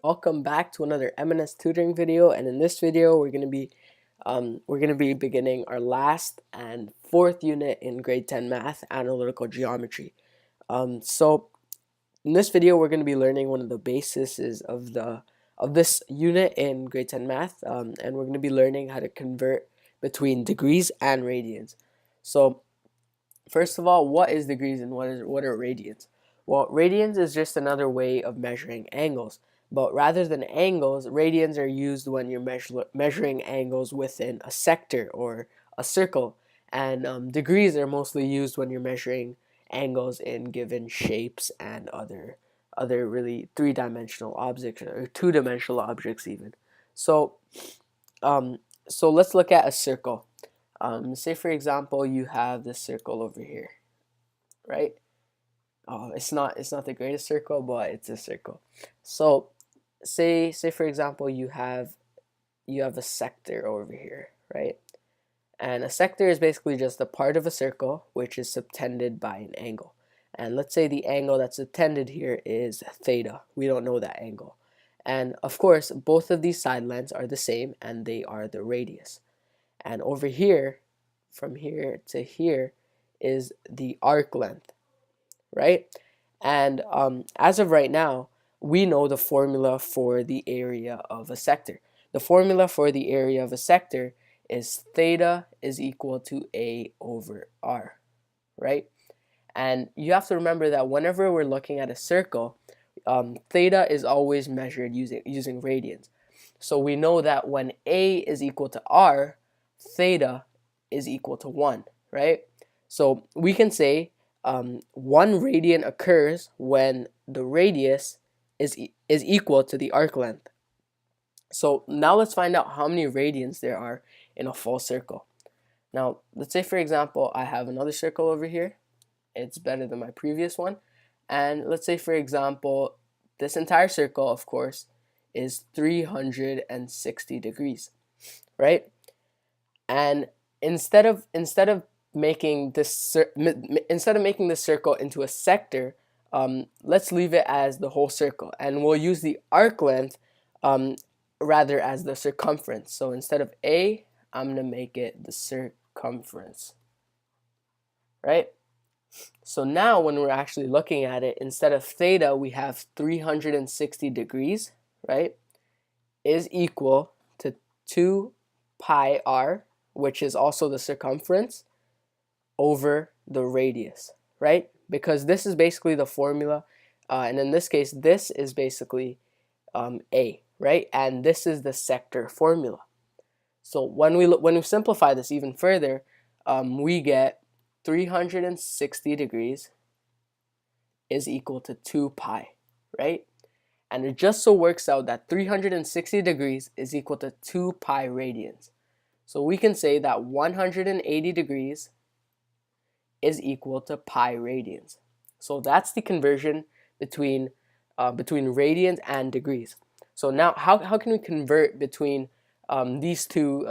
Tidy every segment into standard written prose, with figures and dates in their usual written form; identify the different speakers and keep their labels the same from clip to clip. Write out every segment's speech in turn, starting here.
Speaker 1: welcome back to another M&S tutoring video. And in this video, we're gonna be beginning our last and fourth unit in grade 10 math, analytical geometry. So in this video, we're gonna be learning one of the bases of this unit in grade 10 math, and we're gonna be learning how to convert between degrees and radians. So first of all, what is degrees and what are radians? Well, radians is just another way of measuring angles. But rather than angles, radians are used when you're measuring angles within a sector or a circle. And degrees are mostly used when you're measuring angles in given shapes and other really three-dimensional objects or two-dimensional objects even. So um, so let's look at a circle. Say for example you have this circle over here, right? It's not the greatest circle, but it's a circle. So say for example you have a sector over here, right? And a sector is basically just a part of a circle which is subtended by an angle. And let's say the angle that's subtended here is theta. We don't know that angle. And of course, both of these side lengths are the same and they are the radius. And over here, from here to here, is the arc length, right? And as of right now, we know the formula for the area of a sector. The formula for the area of a sector is theta is equal to A over R, right? And you have to remember that whenever we're looking at a circle, theta is always measured using radians. So we know that when A is equal to R, theta is equal to 1, right? So we can say 1 radian occurs when the radius is equal to the arc length. So now let's find out how many radians there are in a full circle. Now let's say for example I have another circle over here. It's better than my previous one. And let's say for example this entire circle, of course, is 360 degrees, right? And instead of making this circle into a sector, let's leave it as the whole circle, and we'll use the arc length rather as the circumference. So instead of A, I'm gonna make it the circumference, right? So now when we're actually looking at it, instead of theta, we have 360 degrees, right, is equal to 2 pi r, which is also the circumference, over the radius, right? Because this is basically the formula, and in this case, this is basically A, right? And this is the sector formula. So when we simplify this even further, we get 360 degrees is equal to 2 pi, right? And it just so works out that 360 degrees is equal to 2 pi radians. So we can say that 180 degrees is equal to pi radians. So that's the conversion between radians and degrees. So now how can we convert between these two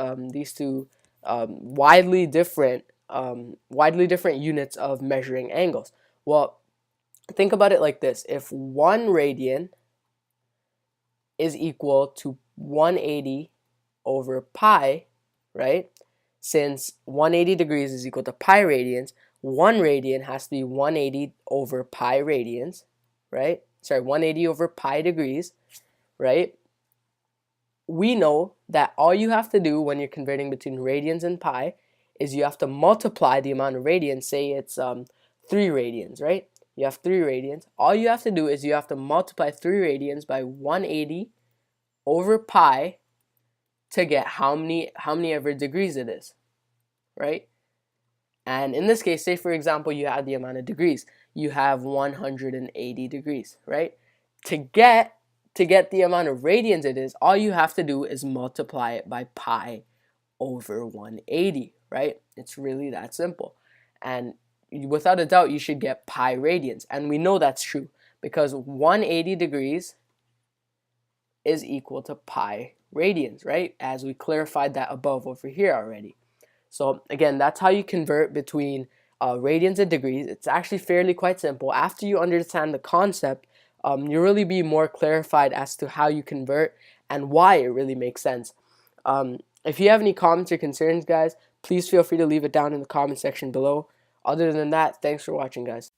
Speaker 1: widely different units of measuring angles? Well, think about it like this. If 1 radian is equal to 180 over pi, right? Since 180 degrees is equal to pi radians, 1 radian has to be 180 over pi radians, right? Sorry, 180 over pi degrees, right? We know that all you have to do when you're converting between radians and pi is you have to multiply the amount of radians. Say it's 3 radians, right? You have 3 radians. All you have to do is you have to multiply 3 radians by 180 over pi to get how many ever degrees it is, right? And in this case, say for example you have the amount of degrees. You have 180 degrees, right? To get the amount of radians it is, all you have to do is multiply it by pi over 180, right? It's really that simple. And without a doubt, you should get pi radians. And we know that's true because 180 degrees is equal to pi radians, right? As we clarified that above over here already. So again, that's how you convert between radians and degrees. It's actually fairly quite simple. After you understand the concept, you'll really be more clarified as to how you convert and why it really makes sense. If you have any comments or concerns, guys, please feel free to leave it down in the comment section below. Other than that, thanks for watching, guys.